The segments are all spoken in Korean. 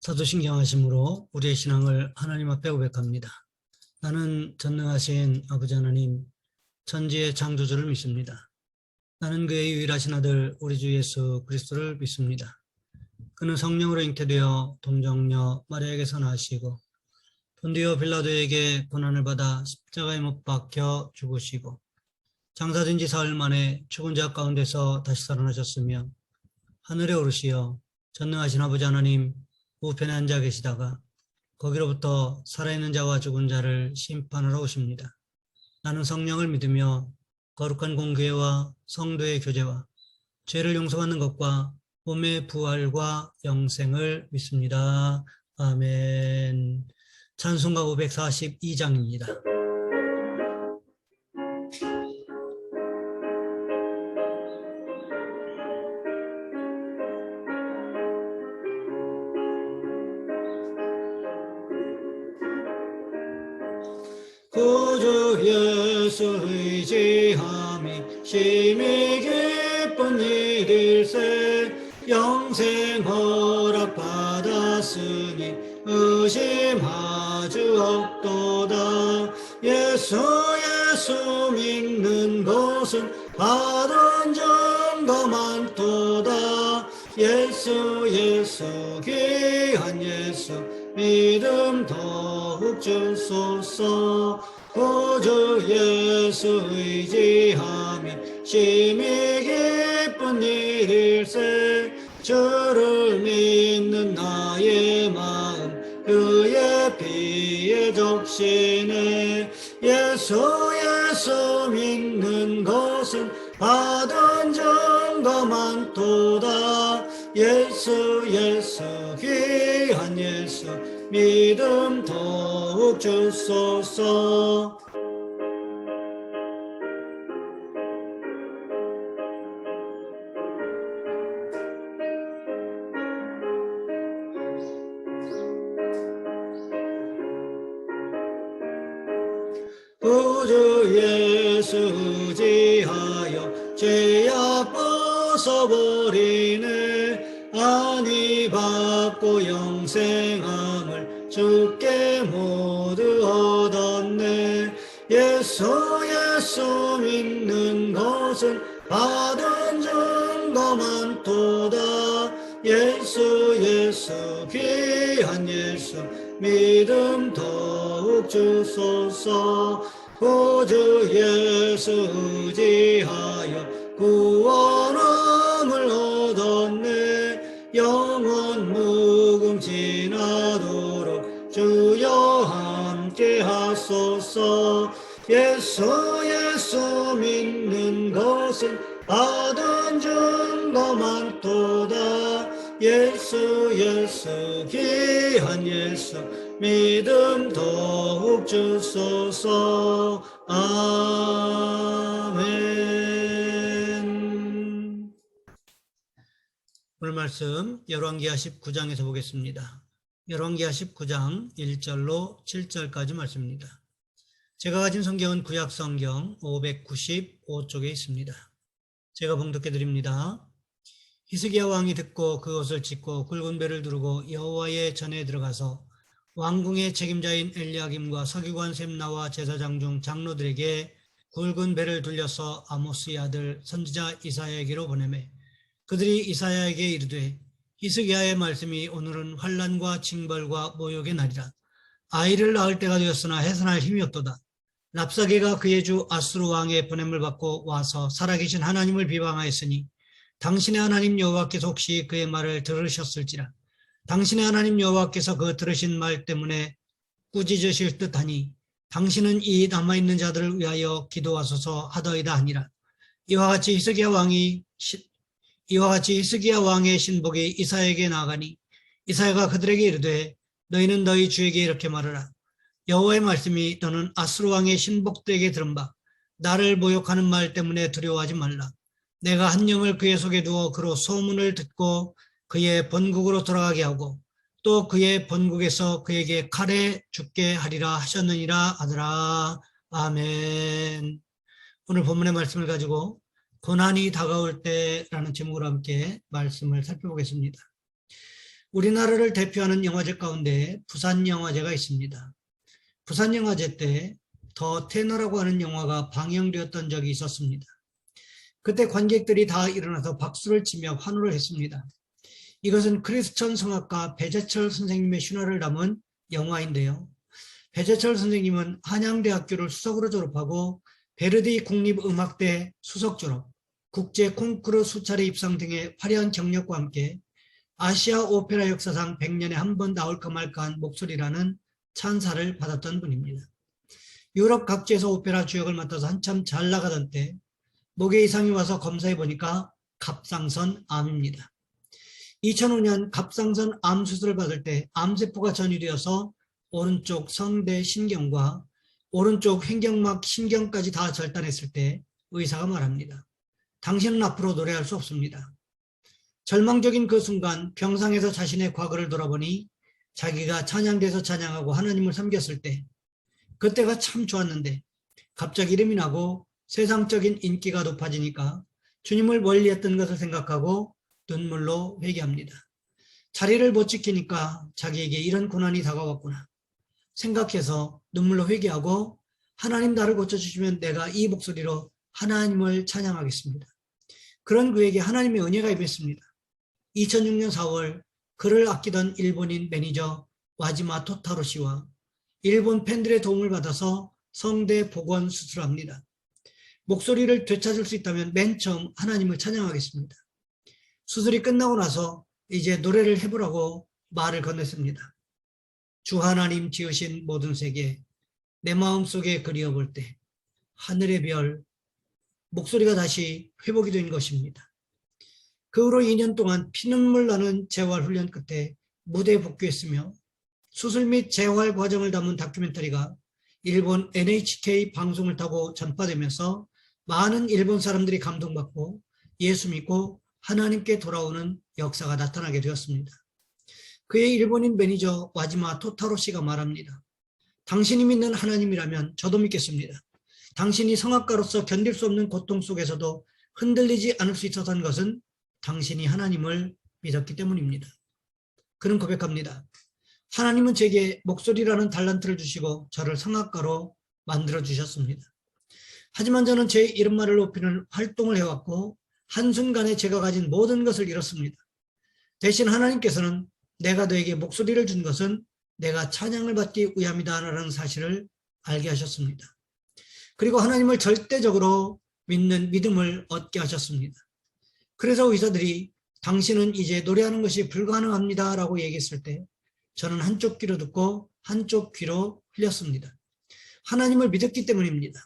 사도신경하심으로 우리의 신앙을 하나님 앞에 고백합니다. 나는 전능하신 아버지 하나님, 천지의 창조주를 믿습니다. 나는 그의 유일하신 아들 우리 주 예수 그리스도를 믿습니다. 그는 성령으로 잉태되어 동정녀 마리아에게서 나시고 본디오 빌라도에게 고난을 받아 십자가에 못 박혀 죽으시고 장사된 지 사흘 만에 죽은 자 가운데서 다시 살아나셨으며 하늘에 오르시어 전능하신 아버지 하나님 우편에 앉아 계시다가 거기로부터 살아있는 자와 죽은 자를 심판하러 오십니다. 나는 성령을 믿으며 거룩한 공교회와 성도의 교제와 죄를 용서받는 것과 몸의 부활과 영생을 믿습니다. 아멘. 찬송가 542장입니다. 구주 예수 의지함이 심히 기쁜 일일세 영생 허락 받았으니 의심하주 없도다. 예수 믿는 것은 받은 증거 많도다. 예수 귀한 예수 믿음 더욱 주소서. 구주 예수 의지함이 심히 기쁜 일일세 주를 믿는 나의 마음 그의 피에 적시네. 예수 믿는 것은 받은 증거 많도다. 예수 귀한 예수 믿음 더욱 주소서. 구주 예수 의지하여 죄악 벗어버리네. 안위 받고 영생함을 주께 모두 얻었네. 예수 믿는 것은 받은 증거 많도다. 예수 귀한 예수 믿음 더욱 주소서. 구주 예수 의지하여 구원함을 얻었네. 영원 무궁지나도록 주여 함께 하소서. 예수 믿는 것은 받은 증거 많도다. 예수 귀한 예수 믿음 더욱 주소서. 아멘. 오늘 말씀 열왕기하 19장에서 보겠습니다. 열왕기하 19장 1절로 7절까지 말씀입니다. 제가 가진 성경은 구약 성경 595쪽에 있습니다. 제가 봉독해 드립니다. 히스기야 왕이 듣고 그것을 찢고 굵은 배를 두르고 여호와의 전에 들어가서 왕궁의 책임자인 엘리야김과 서기관 셈나와 제사장 중 장로들에게 굵은 배를 둘려서 아모스의 아들 선지자 이사야에게로 보내매 그들이 이사야에게 이르되 히스기야의 말씀이 오늘은 환난과 징벌과 모욕의 날이라. 아이를 낳을 때가 되었으나 해산할 힘이 없도다. 랍사게가 그의 주 아수르 왕의 보냄을 받고 와서 살아계신 하나님을 비방하였으니 당신의 하나님 여호와께서 혹시 그의 말을 들으셨을지라. 당신의 하나님 여호와께서 그 들으신 말 때문에 꾸짖으실 듯하니 당신은 이 남아있는 자들을 위하여 기도하소서 하더이다 하니라. 이와 같이 히스기야 왕의 신복이 이사야에게 나아가니 이사야가 그들에게 이르되 너희는 너희 주에게 이렇게 말하라. 여호와의 말씀이 너는 아수르 왕의 신복들에게 들은 바 나를 모욕하는 말 때문에 두려워하지 말라. 내가 한 영을 그의 속에 두어 그로 소문을 듣고 그의 본국으로 돌아가게 하고 또 그의 본국에서 그에게 칼에 죽게 하리라 하셨느니라 하더라. 아멘. 오늘 본문의 말씀을 가지고 고난이 다가올 때라는 제목으로 함께 말씀을 살펴보겠습니다. 우리나라를 대표하는 영화제 가운데 부산영화제가 있습니다. 부산영화제 때 더 테너라고 하는 영화가 방영되었던 적이 있었습니다. 그때 관객들이 다 일어나서 박수를 치며 환호를 했습니다. 이것은 크리스천 성악가 배재철 선생님의 신화를 담은 영화인데요. 배재철 선생님은 한양대학교를 수석으로 졸업하고 베르디 국립음악대 수석 졸업, 국제 콩쿠르 수차례 입상 등의 화려한 경력과 함께 아시아 오페라 역사상 100년에 한 번 나올까 말까한 목소리라는 찬사를 받았던 분입니다. 유럽 각지에서 오페라 주역을 맡아서 한참 잘 나가던 때 목에 이상이 와서 검사해 보니까 갑상선 암입니다. 2005년 갑상선 암 수술을 받을 때 암세포가 전이되어서 오른쪽 성대 신경과 오른쪽 횡격막 신경까지 다 절단했을 때 의사가 말합니다. 당신은 앞으로 노래할 수 없습니다. 절망적인 그 순간 병상에서 자신의 과거를 돌아보니 자기가 찬양대에서 찬양하고 하나님을 섬겼을 때 그때가 참 좋았는데 갑자기 이름이 나고 세상적인 인기가 높아지니까 주님을 멀리했던 것을 생각하고 눈물로 회개합니다. 자리를 못 지키니까 자기에게 이런 고난이 다가왔구나 생각해서 눈물로 회개하고 하나님 나를 고쳐주시면 내가 이 목소리로 하나님을 찬양하겠습니다. 그런 그에게 하나님의 은혜가 임했습니다. 2006년 4월 그를 아끼던 일본인 매니저 와지마 토타로 씨와 일본 팬들의 도움을 받아서 성대 복원 수술합니다. 목소리를 되찾을 수 있다면 맨 처음 하나님을 찬양하겠습니다. 수술이 끝나고 나서 이제 노래를 해보라고 말을 건넸습니다. 주 하나님 지으신 모든 세계 내 마음속에 그리워볼 때 하늘의 별 목소리가 다시 회복이 된 것입니다. 그 후로 2년 동안 피눈물 나는 재활훈련 끝에 무대에 복귀했으며 수술 및 재활 과정을 담은 다큐멘터리가 일본 NHK 방송을 타고 전파되면서 많은 일본 사람들이 감동받고 예수 믿고 하나님께 돌아오는 역사가 나타나게 되었습니다. 그의 일본인 매니저 와지마 토타로 씨가 말합니다. 당신이 믿는 하나님이라면 저도 믿겠습니다. 당신이 성악가로서 견딜 수 없는 고통 속에서도 흔들리지 않을 수 있었던 것은 당신이 하나님을 믿었기 때문입니다. 그는 고백합니다. 하나님은 제게 목소리라는 달란트를 주시고 저를 성악가로 만들어 주셨습니다. 하지만 저는 제 이름만을 높이는 활동을 해왔고 한순간에 제가 가진 모든 것을 잃었습니다. 대신 하나님께서는 내가 너에게 목소리를 준 것은 내가 찬양을 받기 위함이다라는 사실을 알게 하셨습니다. 그리고 하나님을 절대적으로 믿는 믿음을 얻게 하셨습니다. 그래서 의사들이 당신은 이제 노래하는 것이 불가능합니다 라고 얘기했을 때 저는 한쪽 귀로 듣고 한쪽 귀로 흘렸습니다. 하나님을 믿었기 때문입니다.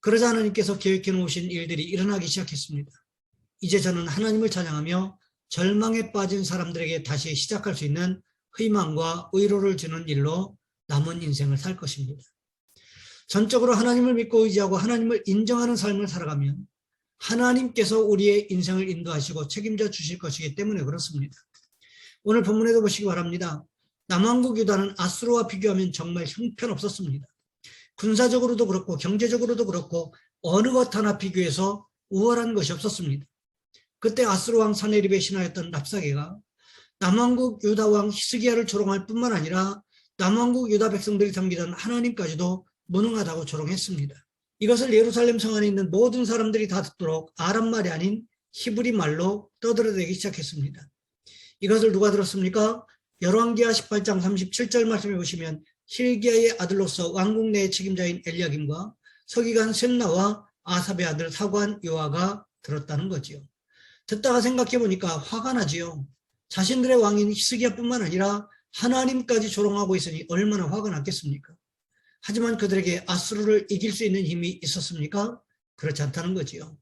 그러자 하나님께서 계획해 놓으신 일들이 일어나기 시작했습니다. 이제 저는 하나님을 찬양하며 절망에 빠진 사람들에게 다시 시작할 수 있는 희망과 위로를 주는 일로 남은 인생을 살 것입니다. 전적으로 하나님을 믿고 의지하고 하나님을 인정하는 삶을 살아가면 하나님께서 우리의 인생을 인도하시고 책임져 주실 것이기 때문에 그렇습니다. 오늘 본문에도 보시기 바랍니다. 남왕국 유다는 아수르와 비교하면 정말 형편없었습니다. 군사적으로도 그렇고 경제적으로도 그렇고 어느 것 하나 비교해서 우월한 것이 없었습니다. 그때 아수르 왕 사네립의 신하였던 랍사게가 남왕국 유다 왕 히스기야를 조롱할 뿐만 아니라 남왕국 유다 백성들이 섬기던 하나님까지도 무능하다고 조롱했습니다. 이것을 예루살렘 성 안에 있는 모든 사람들이 다 듣도록 아람말이 아닌 히브리 말로 떠들어대기 시작했습니다. 이것을 누가 들었습니까? 열왕기하 18장 37절 말씀해 보시면 힐기야의 아들로서 왕국 내의 책임자인 엘리야김과 서기관 셈나와 아삽의 아들 사관 요아가 들었다는 거지요. 듣다가 생각해 보니까 화가 나지요. 자신들의 왕인 히스기야뿐만 아니라 하나님까지 조롱하고 있으니 얼마나 화가 났겠습니까? 하지만 그들에게 아수르를 이길 수 있는 힘이 있었습니까? 그렇지 않다는 거지요.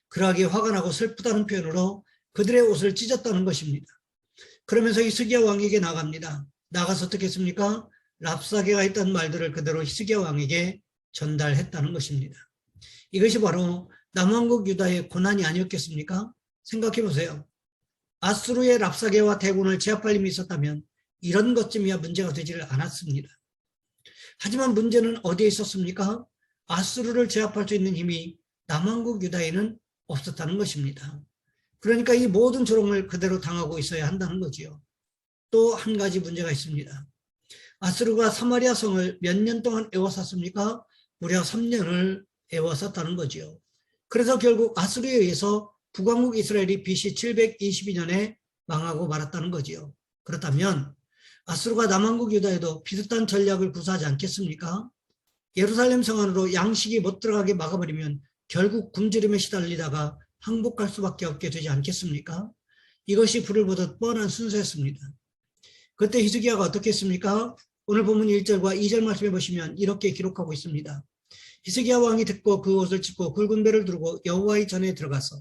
그러하기에 화가 나고 슬프다는 표현으로 그들의 옷을 찢었다는 것입니다. 그러면서 히스기야 왕에게 나갑니다. 나가서 어떻게 했습니까? 랍사게가 했던 말들을 그대로 히스기야 왕에게 전달했다는 것입니다. 이것이 바로 남왕국 유다의 고난이 아니었겠습니까? 생각해 보세요. 아수르의 랍사게와 대군을 제압할 힘이 있었다면 이런 것쯤이야 문제가 되지를 않았습니다. 하지만 문제는 어디에 있었습니까? 아수르를 제압할 수 있는 힘이 남왕국 유다에는 없었다는 것입니다. 그러니까 이 모든 조롱을 그대로 당하고 있어야 한다는 거지요. 또 한 가지 문제가 있습니다. 아수르가 사마리아 성을 몇 년 동안 에워쌌습니까? 무려 3년을 에워쌌다는 거지요. 그래서 결국 아수르에 의해서 북왕국 이스라엘이 BC 722년에 망하고 말았다는 거지요. 그렇다면 아수르가 남왕국 유다에도 비슷한 전략을 구사하지 않겠습니까? 예루살렘 성 안으로 양식이 못 들어가게 막아버리면 결국 굶주림에 시달리다가 항복할 수밖에 없게 되지 않겠습니까? 이것이 불을 보듯 뻔한 순서였습니다. 그때 히스기야가 어떻게 했습니까? 오늘 본문 1절과 2절 말씀해 보시면 이렇게 기록하고 있습니다. 히스기야 왕이 듣고 그 옷을 찢고 굵은 배를 두르고 여호와의 전에 들어가서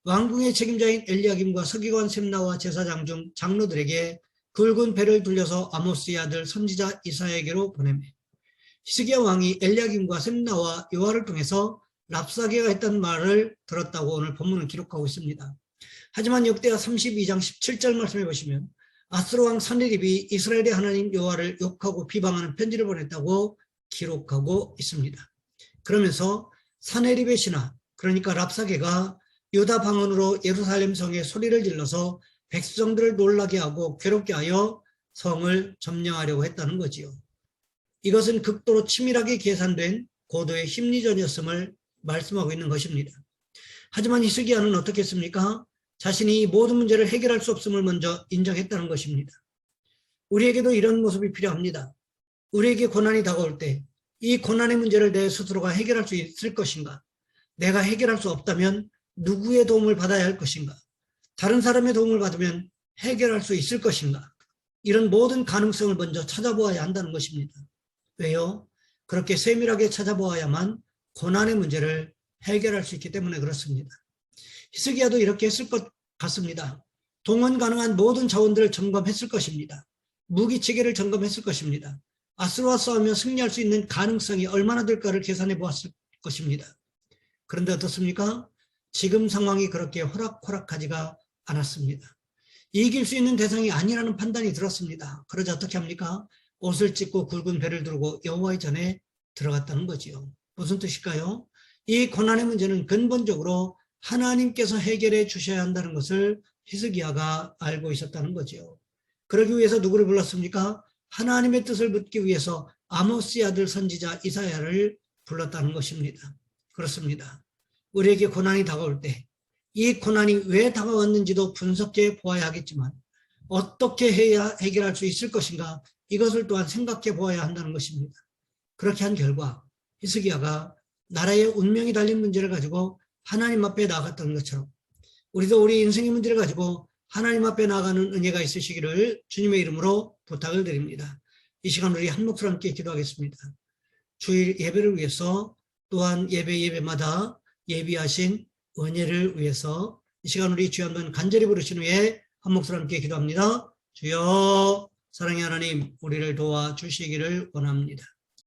왕궁의 책임자인 엘리야김과 서기관 셈나와 제사장 중 장로들에게 굵은 배를 돌려서 아모스의 아들 선지자 이사야에게로 보내매 히스기야 왕이 엘리야김과 셈나와 요아를 통해서 랍사게가 했던 말을 들었다고 오늘 본문은 기록하고 있습니다. 하지만 역대하 32장 17절 말씀해 보시면 아수르 왕 산헤립이 이스라엘의 하나님 여호와를 욕하고 비방하는 편지를 보냈다고 기록하고 있습니다. 그러면서 산헤립의 신하, 그러니까 랍사게가 유다 방언으로 예루살렘 성에 소리를 질러서 백성들을 놀라게 하고 괴롭게 하여 성을 점령하려고 했다는 거지요. 이것은 극도로 치밀하게 계산된 고도의 심리전이었음을 말씀하고 있는 것입니다. 하지만 히스기야는 어떻게 했습니까? 자신이 이 모든 문제를 해결할 수 없음을 먼저 인정했다는 것입니다. 우리에게도 이런 모습이 필요합니다. 우리에게 고난이 다가올 때 이 고난의 문제를 내 스스로가 해결할 수 있을 것인가? 내가 해결할 수 없다면 누구의 도움을 받아야 할 것인가? 다른 사람의 도움을 받으면 해결할 수 있을 것인가? 이런 모든 가능성을 먼저 찾아보아야 한다는 것입니다. 왜요? 그렇게 세밀하게 찾아보아야만 고난의 문제를 해결할 수 있기 때문에 그렇습니다. 히스기야도 이렇게 했을 것 같습니다. 동원 가능한 모든 자원들을 점검했을 것입니다. 무기체계를 점검했을 것입니다. 아수르와 싸우며 승리할 수 있는 가능성이 얼마나 될까를 계산해 보았을 것입니다. 그런데 어떻습니까? 지금 상황이 그렇게 호락호락하지가 않았습니다. 이길 수 있는 대상이 아니라는 판단이 들었습니다. 그러자 어떻게 합니까? 옷을 찢고 굵은 배를 두르고 여호와의 전에 들어갔다는 거지요. 무슨 뜻일까요? 이 고난의 문제는 근본적으로 하나님께서 해결해 주셔야 한다는 것을 히스기야가 알고 있었다는 거지요. 그러기 위해서 누구를 불렀습니까? 하나님의 뜻을 묻기 위해서 아모스의 아들 선지자 이사야를 불렀다는 것입니다. 그렇습니다. 우리에게 고난이 다가올 때 이 고난이 왜 다가왔는지도 분석해 보아야 하겠지만 어떻게 해야 해결할 수 있을 것인가 이것을 또한 생각해 보아야 한다는 것입니다. 그렇게 한 결과 히스기야가 나라의 운명이 달린 문제를 가지고 하나님 앞에 나아갔던 것처럼 우리도 우리 인생의 문제를 가지고 하나님 앞에 나아가는 은혜가 있으시기를 주님의 이름으로 부탁을 드립니다. 이 시간 우리 한 목소리 함께 기도하겠습니다. 주일 예배를 위해서 또한 예배마다 예비하신 은혜를 위해서 이 시간 우리 주여 한번 간절히 부르신 후에 한 목소리 함께 기도합니다. 주여 사랑의 하나님 우리를 도와주시기를 원합니다.